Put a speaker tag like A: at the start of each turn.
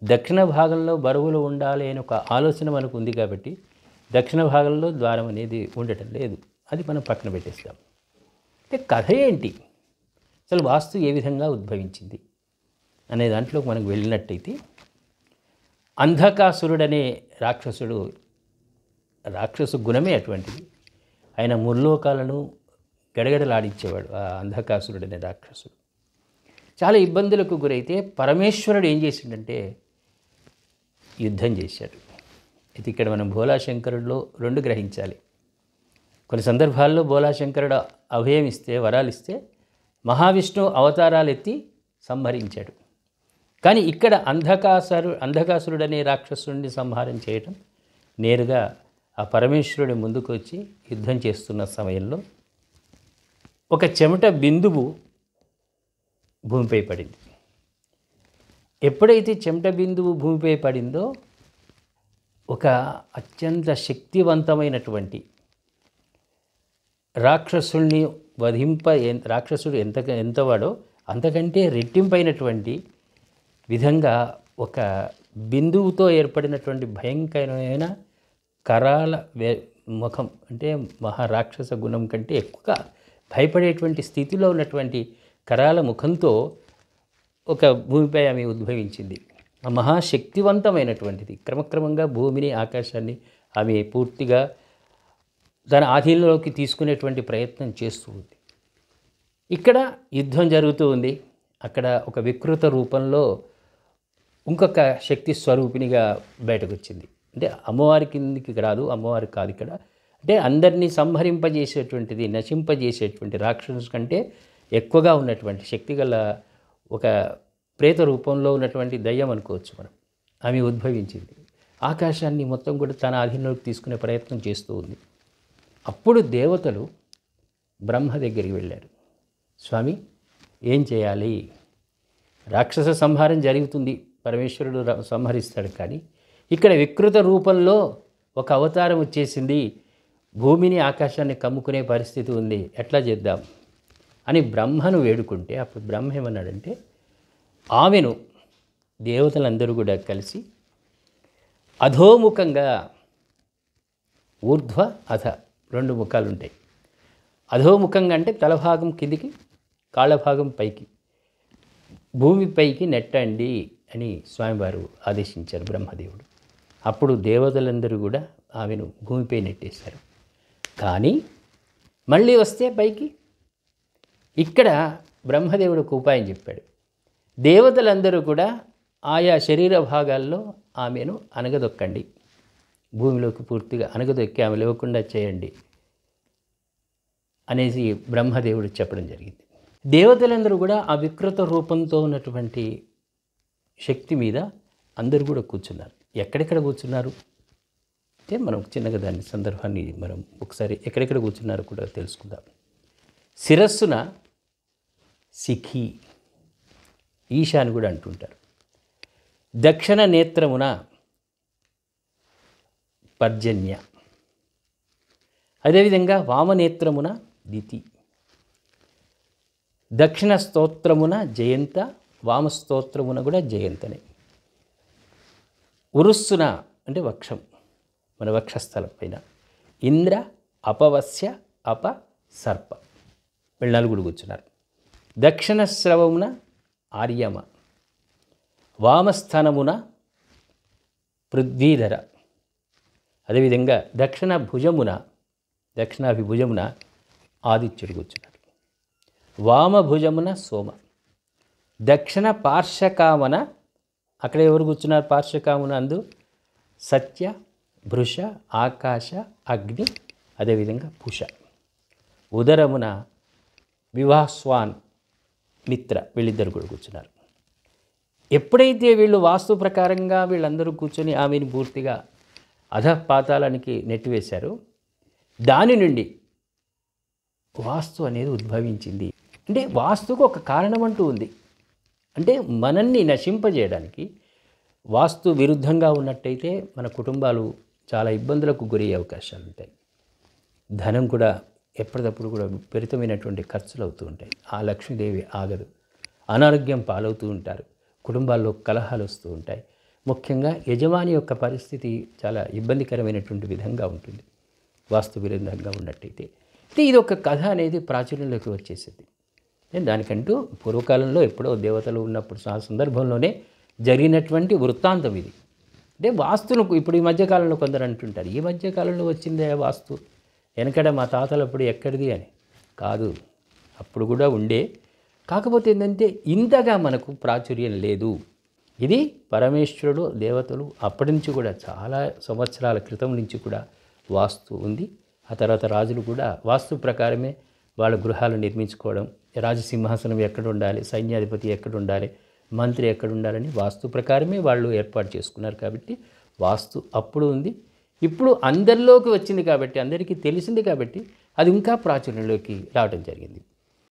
A: దక్షిణ భాగంలో బరువులు ఉండాలి అని ఒక ఆలోచన మనకు ఉంది కాబట్టి దక్షిణ భాగంలో ద్వారం అనేది ఉండటం లేదు. అది మనం పక్కన పెట్టేస్తాం. అంటే కథ ఏంటి, అసలు వాస్తు ఏ విధంగా ఉద్భవించింది అనే దాంట్లో మనకు వెళ్ళినట్టయితే, అంధకాసురుడనే రాక్షసు గుణమే అటువంటిది. ఆయన ముల్లోకాలను గడగడలాడించేవాడు. ఆ అంధకాసురుడనే రాక్షసుడు చాలా ఇబ్బందులకు గురైతే పరమేశ్వరుడు ఏం చేసిండంటే యుద్ధం చేశాడు. అయితే ఇక్కడ మనం భోలాశంకరుడిలో రెండు గ్రహించాలి. కొన్ని సందర్భాల్లో భోలాశంకరుడు అభయం ఇస్తే, వరాలు ఇస్తే మహావిష్ణువు అవతారాలు ఎత్తి సంహరించాడు. కానీ ఇక్కడ అంధకాసురుడనే రాక్షసుడిని సంహారం చేయటం నేరుగా ఆ పరమేశ్వరుడి ముందుకు వచ్చి యుద్ధం చేస్తున్న సమయంలో ఒక చెమట బిందువు భూమిపై పడింది. ఎప్పుడైతే చెమట బిందువు భూమిపై పడిందో ఒక అత్యంత శక్తివంతమైనటువంటి రాక్షసుల్ని రాక్షసుడు ఎంతవాడో అంతకంటే రెట్టింపైనటువంటి విధంగా ఒక బిందువుతో ఏర్పడినటువంటి భయంకరమైన కరాల ముఖం, అంటే మహారాక్షస గుణం కంటే ఎక్కువగా భయపడేటువంటి స్థితిలో ఉన్నటువంటి కరాల ముఖంతో ఒక భూమిపై ఆమె ఉద్భవించింది. ఆ మహాశక్తివంతమైనటువంటిది. క్రమక్రమంగా భూమిని, ఆకాశాన్ని ఆమె పూర్తిగా తన ఆధీనంలోకి తీసుకునేటువంటి ప్రయత్నం చేస్తూ ఉంది. ఇక్కడ యుద్ధం జరుగుతూ ఉంది. అక్కడ ఒక వికృత రూపంలో ఇంకొక శక్తి స్వరూపిణిగా బయటకు వచ్చింది. అంటే అమ్మవారి కిందికి రాదు, అమ్మవారి కాదు ఇక్కడ. అంటే అందరినీ సంహరింపజేసేటువంటిది, నశింపజేసేటువంటి రాక్షసు కంటే ఎక్కువగా ఉన్నటువంటి శక్తి గల ఒక ప్రేత రూపంలో ఉన్నటువంటి దయ్యం అనుకోవచ్చు మనం. ఆమె ఉద్భవించింది. ఆకాశాన్ని మొత్తం కూడా తన ఆధీనంలోకి తీసుకునే ప్రయత్నం చేస్తూ ఉంది. అప్పుడు దేవతలు బ్రహ్మ దగ్గరికి వెళ్ళారు. స్వామి, ఏం చేయాలి? రాక్షస సంహారం జరుగుతుంది, పరమేశ్వరుడు సంహరిస్తాడు. కానీ ఇక్కడ వికృత రూపంలో ఒక అవతారం వచ్చేసింది, భూమిని ఆకాశాన్ని కమ్ముకునే పరిస్థితి ఉంది, ఎట్లా చేద్దాం అని బ్రహ్మను వేడుకుంటే, అప్పుడు బ్రహ్మ ఏమన్నాడంటే, ఆమెను దేవతలందరూ కూడా కలిసి అధోముఖంగా, ఊర్ధ్వ అధ రెండు ముఖాలు ఉంటాయి. అధోముఖంగా అంటే తలభాగం కిందికి, కాళ్ళభాగం పైకి, భూమిపైకి నెట్టండి అని స్వామివారు ఆదేశించారు బ్రహ్మదేవుడు. అప్పుడు దేవతలందరూ కూడా ఆమెను భూమిపై నెట్టేశారు. కానీ మళ్ళీ వస్తే పైకి, ఇక్కడ బ్రహ్మదేవుడు ఒక ఉపాయం చెప్పాడు. దేవతలందరూ కూడా ఆయా శరీర భాగాల్లో ఆమెను అనగదొక్కండి, భూమిలోకి పూర్తిగా అనగదొక్కి ఆమె లేవకుండా చేయండి అనేసి బ్రహ్మదేవుడు చెప్పడం జరిగింది. దేవతలందరూ కూడా ఆ వికృత రూపంతో ఉన్నటువంటి శక్తి మీద అందరూ కూడా కూర్చున్నారు. ఎక్కడెక్కడ కూర్చున్నారు అంటే మనం చిన్నగా దాని సందర్భాన్ని మనం ఒకసారి ఎక్కడెక్కడ కూర్చున్నారో కూడా తెలుసుకుందాం. శిరస్సున శిఖి, ఈశా అని కూడా అంటుంటారు. దక్షిణ నేత్రమున పర్జన్య, అదేవిధంగా వామనేత్రమున దితి, దక్షిణ స్తోత్రమున జయంత, వామస్తోత్రమున కూడా జయంతనే. ఉరుస్సున అంటే వక్షం, మన వక్షస్థలం పైన ఇంద్ర, అపవస్య, అప, సర్ప, వీళ్ళు నలుగురు కూర్చున్నారు. దక్షిణ స్రవమున ఆర్యమ, వామస్థానమున పృథ్వీధర, అదేవిధంగా దక్షిణాభిభుజమున ఆదిత్యుడు కూర్చున్నాడు. వామభుజమున సోమ, దక్షిణ పార్శ్వకామన, అక్కడ ఎవరు కూర్చున్నారు? పార్శ్వకామున అందు సత్య, భృష, ఆకాశ, అగ్ని, అదేవిధంగా పుష. ఉదరమున వివాస్వాన్, మిత్ర, వీళ్ళిద్దరు కూడా కూర్చున్నారు. ఎప్పుడైతే వీళ్ళు వాస్తు ప్రకారంగా వీళ్ళందరూ కూర్చొని ఆమెను పూర్తిగా అధపాతాళానికి నెట్టివేశారో, దాని నుండి వాస్తు అనేది ఉద్భవించింది. అంటే వాస్తుకు ఒక కారణం అంటూ ఉంది. అంటే మనల్ని నశింపజేయడానికి వాస్తు విరుద్ధంగా ఉన్నట్టయితే మన కుటుంబాలు చాలా ఇబ్బందులకు గురయ్యే అవకాశాలు ఉంటాయి. ధనం కూడా ఎప్పటికప్పుడు కూడా విపరీతమైనటువంటి ఖర్చులు అవుతూ ఉంటాయి. ఆ లక్ష్మీదేవి ఆగదు, అనారోగ్యం పాలవుతూ ఉంటారు, కుటుంబాల్లో కలహాలు వస్తూ ఉంటాయి. ముఖ్యంగా యజమాని యొక్క పరిస్థితి చాలా ఇబ్బందికరమైనటువంటి విధంగా ఉంటుంది వాస్తు విరుద్ధంగా ఉన్నట్టయితే. ఇది ఒక కథ అనేది ప్రాచుర్యంలోకి వచ్చేసింది. దానికంటూ పూర్వకాలంలో ఎప్పుడో దేవతలు ఉన్నప్పుడు ఆ సందర్భంలోనే జరిగినటువంటి వృత్తాంతం ఇది. అంటే వాస్తును ఇప్పుడు ఈ మధ్యకాలంలో కొందరు అంటుంటారు, ఈ మధ్యకాలంలో వచ్చిందే వాస్తు, వెనకడ మా తాతలప్పుడు ఎక్కడిది అని. కాదు, అప్పుడు కూడా ఉండే. కాకపోతే ఏంటంటే ఇంతగా మనకు ప్రాచుర్యం లేదు. ఇది పరమేశ్వరుడు దేవతలు అప్పటి నుంచి కూడా చాలా సంవత్సరాల క్రితం నుంచి కూడా వాస్తు ఉంది. ఆ తర్వాత రాజులు కూడా వాస్తు ప్రకారమే వాళ్ళ గృహాలు నిర్మించుకోవడం, రాజసింహాసనం ఎక్కడ ఉండాలి, సైన్యాధిపతి ఎక్కడ ఉండాలి, మంత్రి ఎక్కడ ఉండాలని వాస్తు ప్రకారమే వాళ్ళు ఏర్పాటు చేసుకున్నారు. కాబట్టి వాస్తు అప్పుడు ఉంది, ఇప్పుడు అందరిలోకి వచ్చింది కాబట్టి, అందరికీ తెలిసింది కాబట్టి అది ఇంకా ప్రాచుర్యంలోకి రావడం జరిగింది.